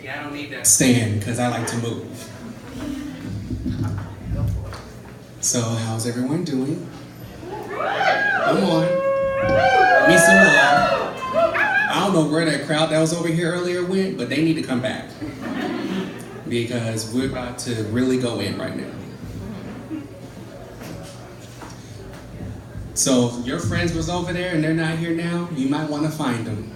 Yeah, I don't need that stand because I like to move. So, how's everyone doing? Come on. Me some love. I don't know where that crowd that was over here earlier went, but they need to come back. Because we're about to really go in right now. So, if your friends was over there and they're not here now, you might want to find them.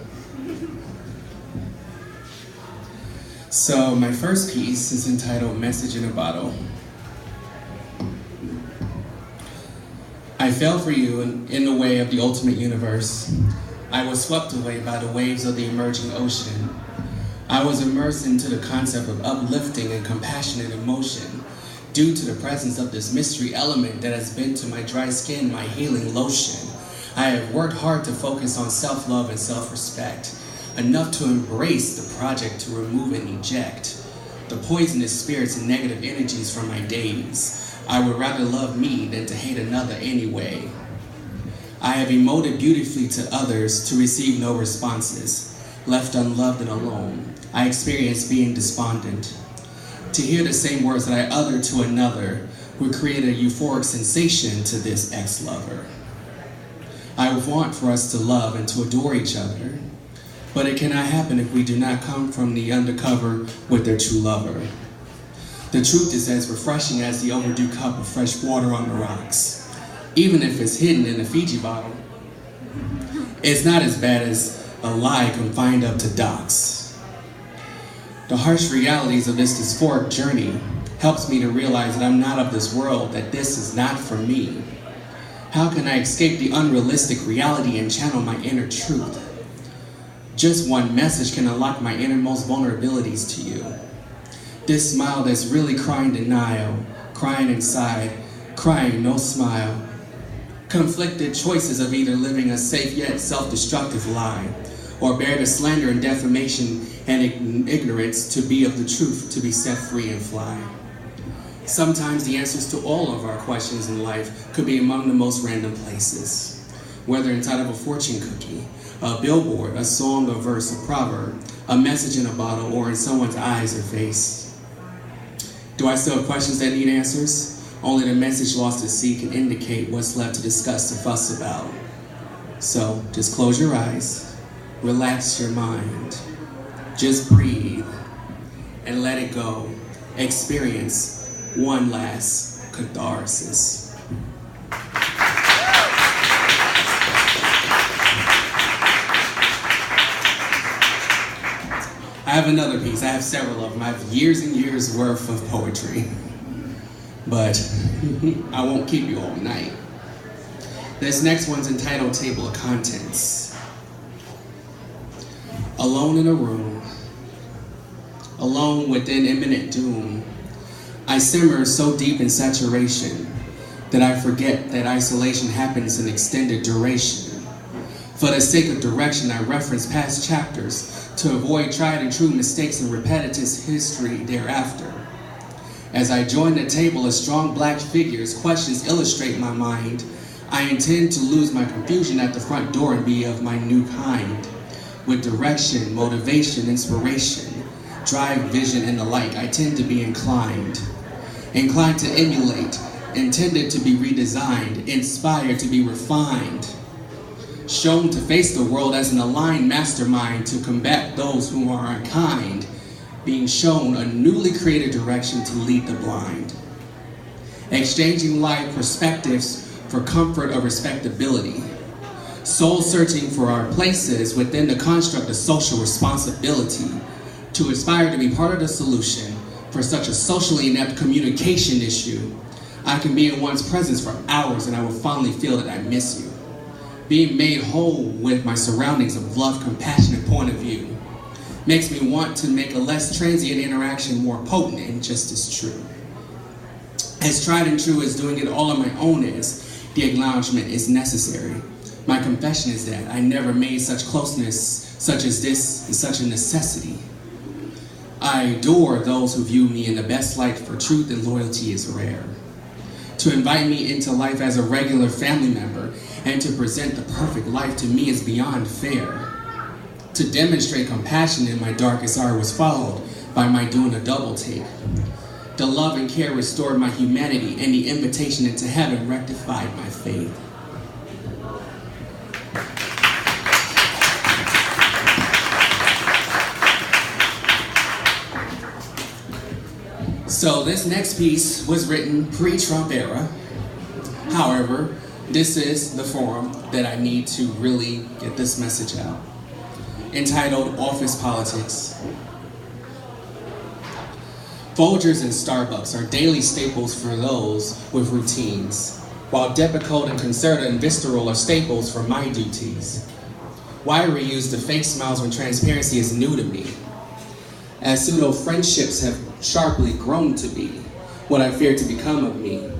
So, my first piece is entitled Message in a Bottle. I fell for you in the way of the ultimate universe. I was swept away by the waves of the emerging ocean. I was immersed into the concept of uplifting and compassionate emotion due to the presence of this mystery element that has been to my dry skin my healing lotion. I have worked hard to focus on self-love and self-respect, enough to embrace the project to remove and eject the poisonous spirits and negative energies from my days. I would rather love me than to hate another anyway. I have emoted beautifully to others to receive no responses, left unloved and alone. I experienced being despondent. To hear the same words that I uttered to another would create a euphoric sensation to this ex-lover. I want for us to love and to adore each other, but it cannot happen if we do not come from the undercover with their true lover. The truth is as refreshing as the overdue cup of fresh water on the rocks, even if it's hidden in a Fiji bottle. It's not as bad as a lie confined up to docks. The harsh realities of this dysphoric journey helps me to realize that I'm not of this world, that this is not for me. How can I escape the unrealistic reality and channel my inner truth? Just one message can unlock my innermost vulnerabilities to you. This smile that's really crying denial, crying inside, crying no smile. Conflicted choices of either living a safe yet self-destructive lie, or bear the slander and defamation and ignorance to be of the truth, to be set free and fly. Sometimes the answers to all of our questions in life could be among the most random places, whether inside of a fortune cookie, a billboard, a song, a verse, a proverb, a message in a bottle, or in someone's eyes or face. Do I still have questions that need answers? Only the message lost at sea can indicate what's left to discuss and fuss about. So just close your eyes, relax your mind, just breathe and let it go. Experience one last catharsis. I have another piece. I have several of them. I have years and years worth of poetry. But I won't keep you all night. This next one's entitled Table of Contents. Alone in a room, alone within imminent doom, I simmer so deep in saturation that I forget that isolation happens in extended duration. For the sake of direction, I reference past chapters to avoid tried and true mistakes and repetitive history thereafter. As I join the table of strong black figures, questions illustrate my mind. I intend to lose my confusion at the front door and be of my new kind. With direction, motivation, inspiration, drive, vision, and the like, I tend to be inclined to emulate, intended to be redesigned, inspired to be refined, shown to face the world as an aligned mastermind to combat those who are unkind, being shown a newly created direction to lead the blind. Exchanging life perspectives for comfort or respectability. Soul searching for our places within the construct of social responsibility to aspire to be part of the solution for such a socially inept communication issue. I can be in one's presence for hours and I will finally feel that I miss you. Being made whole with my surroundings of love, compassionate point of view makes me want to make a less transient interaction more potent and just as true. As tried and true as doing it all on my own is, the acknowledgement is necessary. My confession is that I never made such closeness such as this is such a necessity. I adore those who view me in the best light, for truth and loyalty is rare. To invite me into life as a regular family member and to present the perfect life to me is beyond fair. To demonstrate compassion in my darkest hour was followed by my doing a double take. The love and care restored my humanity, and the invitation into heaven rectified my faith. So this next piece was written pre-Trump era. However, this is the forum that I need to really get this message out. Entitled Office Politics. Folgers and Starbucks are daily staples for those with routines, while Depakote and Concerta and Visceral are staples for my duties. Why reuse the fake smiles when transparency is new to me? As pseudo-friendships have sharply grown to be what I fear to become of me,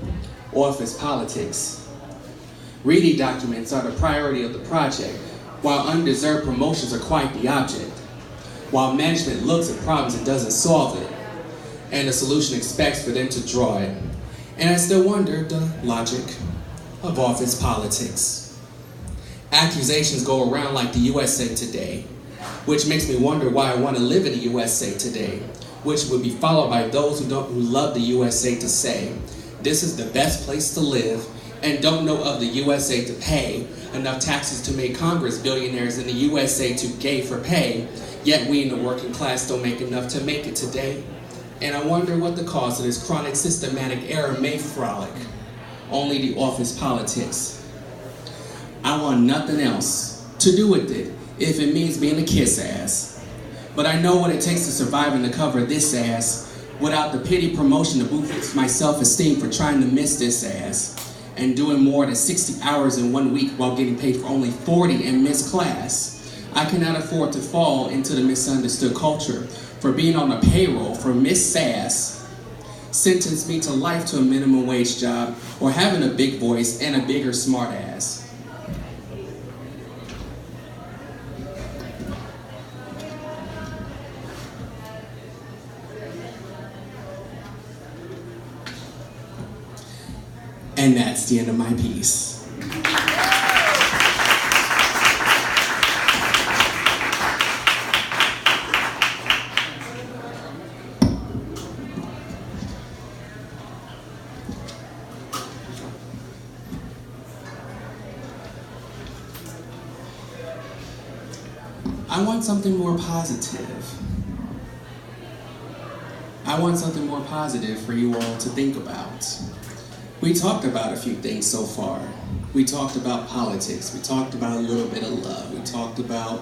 office politics. Reedy documents are the priority of the project, while undeserved promotions are quite the object. While management looks at problems and doesn't solve it, and the solution expects for them to draw it. And I still wonder the logic of office politics. Accusations go around like the USA Today, which makes me wonder why I want to live in the USA Today, which would be followed by those who love the USA to say, this is the best place to live, and don't know of the USA to pay enough taxes to make Congress billionaires in the USA too gay for pay, yet we in the working class don't make enough to make it today. And I wonder what the cause of this chronic systematic error may frolic. Only the office politics. I want nothing else to do with it if it means being a kiss ass. But I know what it takes to survive and to cover this ass without the pity promotion to boost my self-esteem for trying to miss this ass and doing more than 60 hours in 1 week while getting paid for only 40 and miss class. I cannot afford to fall into the misunderstood culture for being on a payroll for Miss Sass, sentence me to life to a minimum wage job, or having a big voice and a bigger smart ass. And that's the end of my piece. I want something more positive. I want something more positive for you all to think about. We talked about a few things so far. We talked about politics. We talked about a little bit of love. We talked about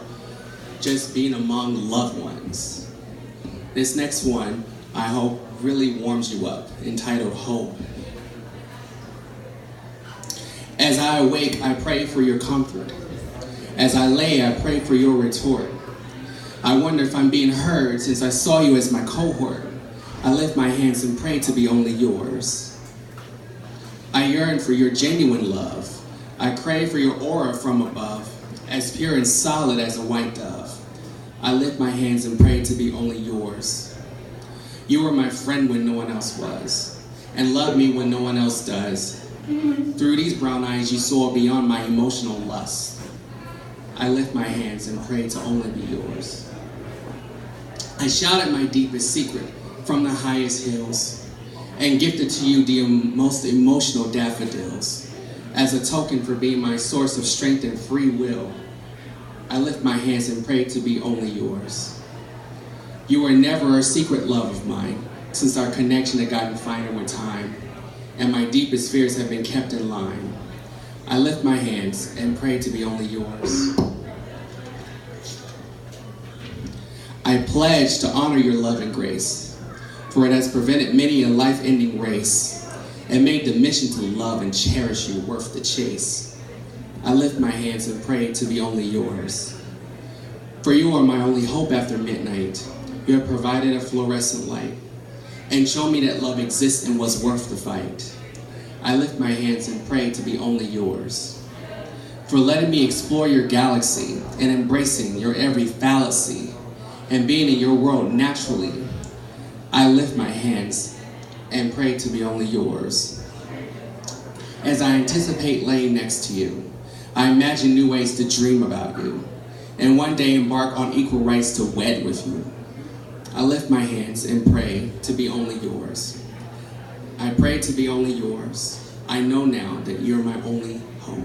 just being among loved ones. This next one, I hope, really warms you up, entitled Hope. As I awake, I pray for your comfort. As I lay, I pray for your retort. I wonder if I'm being heard since I saw you as my cohort. I lift my hands and pray to be only yours. I yearn for your genuine love. I crave for your aura from above, as pure and solid as a white dove. I lift my hands and pray to be only yours. You were my friend when no one else was, and loved me when no one else does. Through these brown eyes you saw beyond my emotional lust. I lift my hands and pray to only be yours. I shouted my deepest secret from the highest hills, and gifted to you the most emotional daffodils, as a token for being my source of strength and free will. I lift my hands and pray to be only yours. You were never a secret love of mine, since our connection had gotten finer with time, and my deepest fears have been kept in line. I lift my hands and pray to be only yours. I pledge to honor your love and grace, for it has prevented many a life-ending race and made the mission to love and cherish you worth the chase. I lift my hands and pray to be only yours. For you are my only hope after midnight. You have provided a fluorescent light and shown me that love exists and was worth the fight. I lift my hands and pray to be only yours. For letting me explore your galaxy and embracing your every fallacy and being in your world naturally, I lift my hands and pray to be only yours. As I anticipate laying next to you, I imagine new ways to dream about you, and one day embark on equal rights to wed with you. I lift my hands and pray to be only yours. I pray to be only yours. I know now that you're my only hope.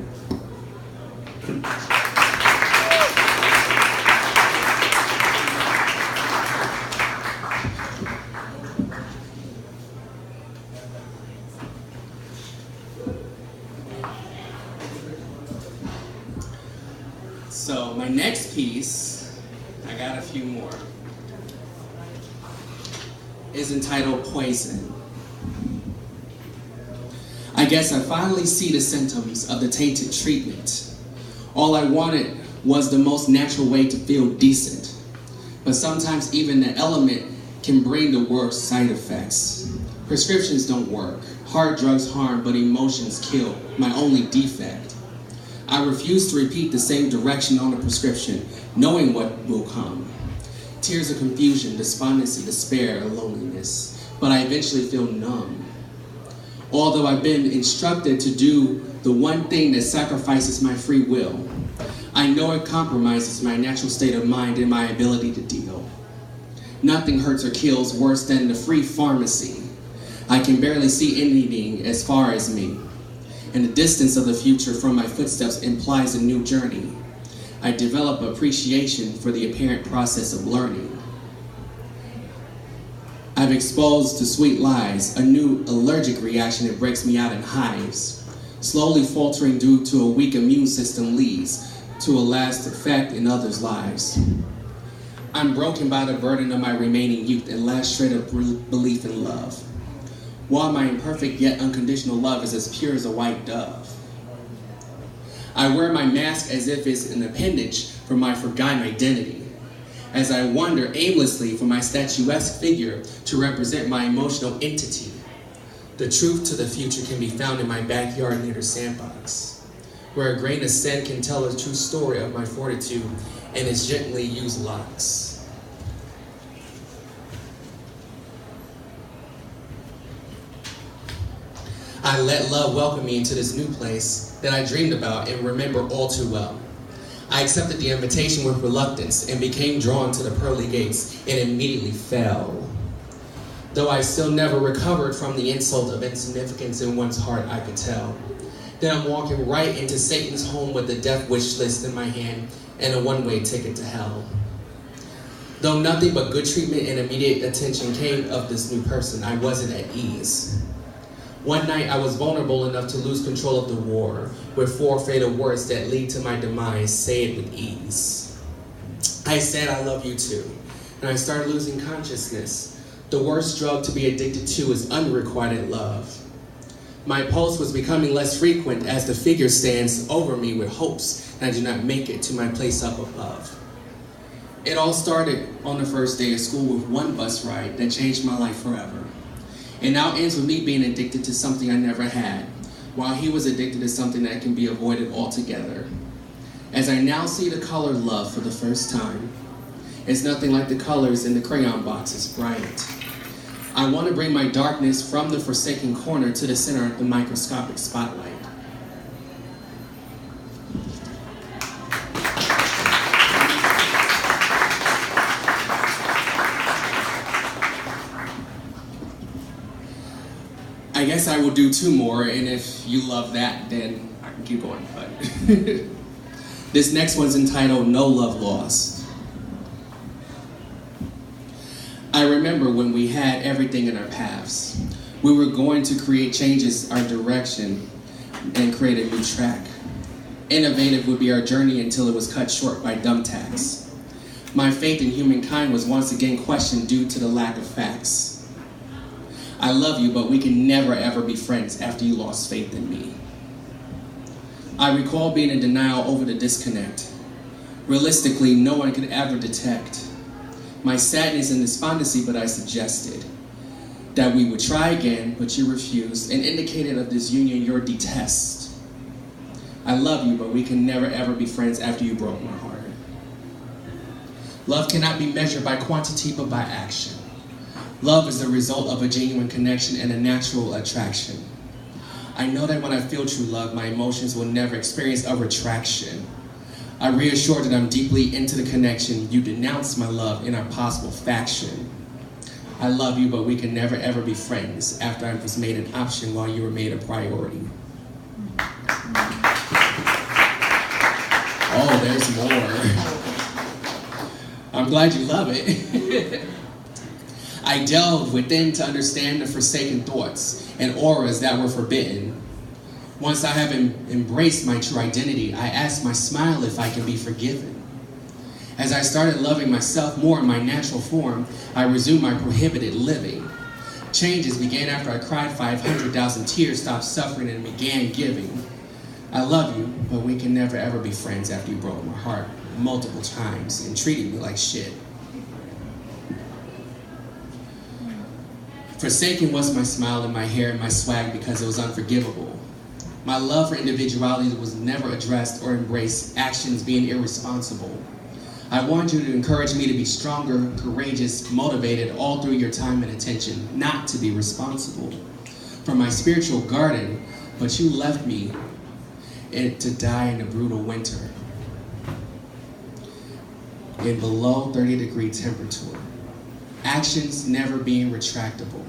So my next piece, I got a few more, is entitled Poison. I guess I finally see the symptoms of the tainted treatment. All I wanted was the most natural way to feel decent. But sometimes even the element can bring the worst side effects. Prescriptions don't work. Hard drugs harm, but emotions kill. My only defect. I refuse to repeat the same direction on the prescription, knowing what will come. Tears of confusion, despondency, despair, loneliness. But I eventually feel numb. Although I've been instructed to do the one thing that sacrifices my free will, I know it compromises my natural state of mind and my ability to deal. Nothing hurts or kills worse than the free pharmacy. I can barely see anything as far as me, and the distance of the future from my footsteps implies a new journey. I develop appreciation for the apparent process of learning. I've exposed to sweet lies, a new allergic reaction that breaks me out in hives. Slowly faltering due to a weak immune system leads to a last effect in others' lives. I'm broken by the burden of my remaining youth and last shred of belief in love. While my imperfect yet unconditional love is as pure as a white dove. I wear my mask as if it's an appendage from my forgotten identity. As I wander aimlessly for my statuesque figure to represent my emotional entity. The truth to the future can be found in my backyard near the sandbox, where a grain of sand can tell a true story of my fortitude and its gently used locks. I let love welcome me into this new place that I dreamed about and remember all too well. I accepted the invitation with reluctance and became drawn to the pearly gates and immediately fell. Though I still never recovered from the insult of insignificance in one's heart, I could tell. Then I'm walking right into Satan's home with the death wish list in my hand and a one-way ticket to hell. Though nothing but good treatment and immediate attention came of this new person, I wasn't at ease. One night I was vulnerable enough to lose control of the war with 4 fatal words that lead to my demise, say it with ease. I said I love you too, and I started losing consciousness. The worst drug to be addicted to is unrequited love. My pulse was becoming less frequent as the figure stands over me with hopes and I do not make it to my place up above. It all started on the first day of school with one bus ride that changed my life forever. It now ends with me being addicted to something I never had, while he was addicted to something that can be avoided altogether. As I now see the color love for the first time, it's nothing like the colors in the crayon boxes, bright. I want to bring my darkness from the forsaken corner to the center of the microscopic spotlight. I guess I will do 2 more, and if you love that, then I can keep going. But this next one's entitled No Love Lost. I remember when we had everything in our paths. We were going to create changes, our direction, and create a new track. Innovative would be our journey until it was cut short by thumbtacks. My faith in humankind was once again questioned due to the lack of facts. I love you, but we can never ever be friends after you lost faith in me. I recall being in denial over the disconnect. Realistically, no one could ever detect my sadness and despondency, but I suggested that we would try again, but you refused and indicated of this union your detest. I love you, but we can never ever be friends after you broke my heart. Love cannot be measured by quantity, but by action. Love is the result of a genuine connection and a natural attraction. I know that when I feel true love, my emotions will never experience a retraction. I reassure that I'm deeply into the connection. You denounce my love in our possible faction. I love you, but we can never ever be friends after I was made an option while you were made a priority. Oh, there's more. I'm glad you love it. I delved within to understand the forsaken thoughts and auras that were forbidden. Once I have embraced my true identity, I ask my smile if I can be forgiven. As I started loving myself more in my natural form, I resumed my prohibited living. Changes began after I cried 500,000 tears, stopped suffering, and began giving. I love you, but we can never ever be friends after you broke my heart multiple times and treated me like shit. Forsaken was my smile and my hair and my swag because it was unforgivable. My love for individuality was never addressed or embraced, actions being irresponsible. I want you to encourage me to be stronger, courageous, motivated all through your time and attention, not to be responsible for my spiritual garden, but you left me to die in a brutal winter in below 30-degree temperature. Actions never being retractable.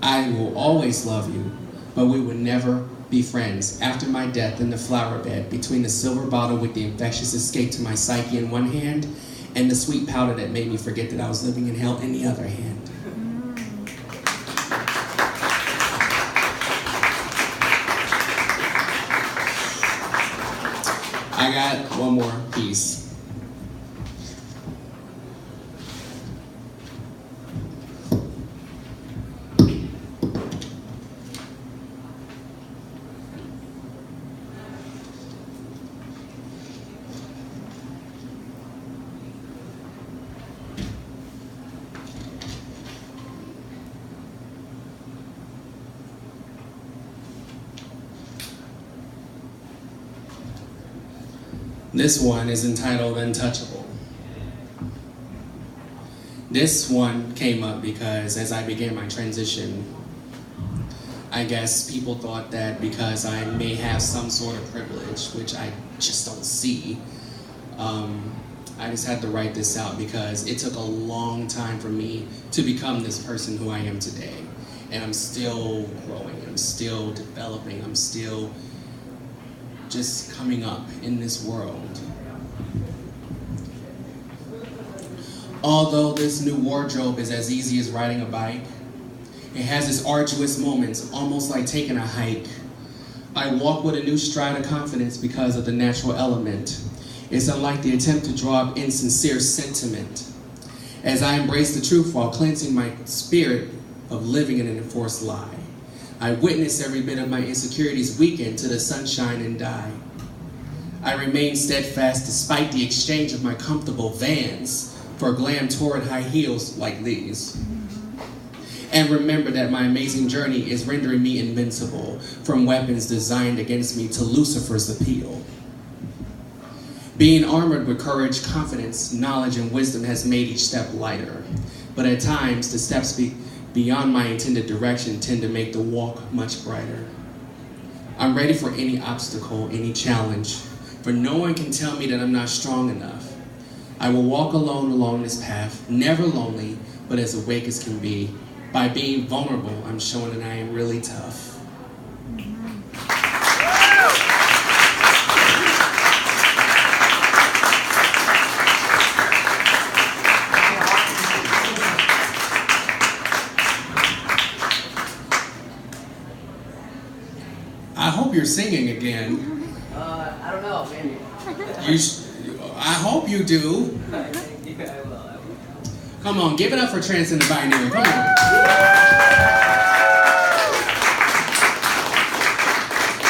I will always love you, but we will never be friends after my death in the flower bed between the silver bottle with the infectious escape to my psyche in one hand and the sweet powder that made me forget that I was living in hell in the other hand. I got one more piece. This one is entitled Untouchable. This one came up because as I began my transition, I guess people thought that because I may have some sort of privilege, which I just don't see, I just had to write this out because it took a long time for me to become this person who I am today. And I'm still growing, I'm still developing, I'm still just coming up in this world. Although this new wardrobe is as easy as riding a bike, it has its arduous moments, almost like taking a hike. I walk with a new stride of confidence because of the natural element. It's unlike the attempt to draw up insincere sentiment. As I embrace the truth while cleansing my spirit of living in an enforced lie, I witness every bit of my insecurities weaken to the sunshine and die. I remain steadfast despite the exchange of my comfortable Vans for glam toured high heels like these. And remember that my amazing journey is rendering me invincible, from weapons designed against me to Lucifer's appeal. Being armored with courage, confidence, knowledge, and wisdom has made each step lighter. But at times, the steps beyond my intended direction tend to make the walk much brighter. I'm ready for any obstacle, any challenge, for no one can tell me that I'm not strong enough. I will walk alone along this path, never lonely, but as awake as can be. By being vulnerable, I'm showing that I am really tough. I hope you're singing again. I don't know, maybe. I hope you do. I will. Come on, give it up for Transcendent Binary. Come on.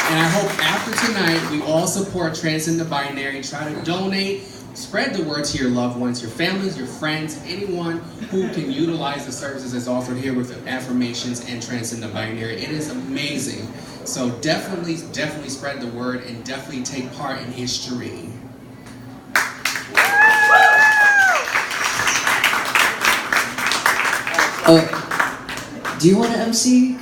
And I hope after tonight, we all support Transcendent Binary. Try to donate. Spread the word to your loved ones, your families, your friends, anyone who can utilize the services that's offered here with Affirmations and Transcendent Binary. It is amazing. So definitely spread the word and definitely take part in history. Do you want to MC?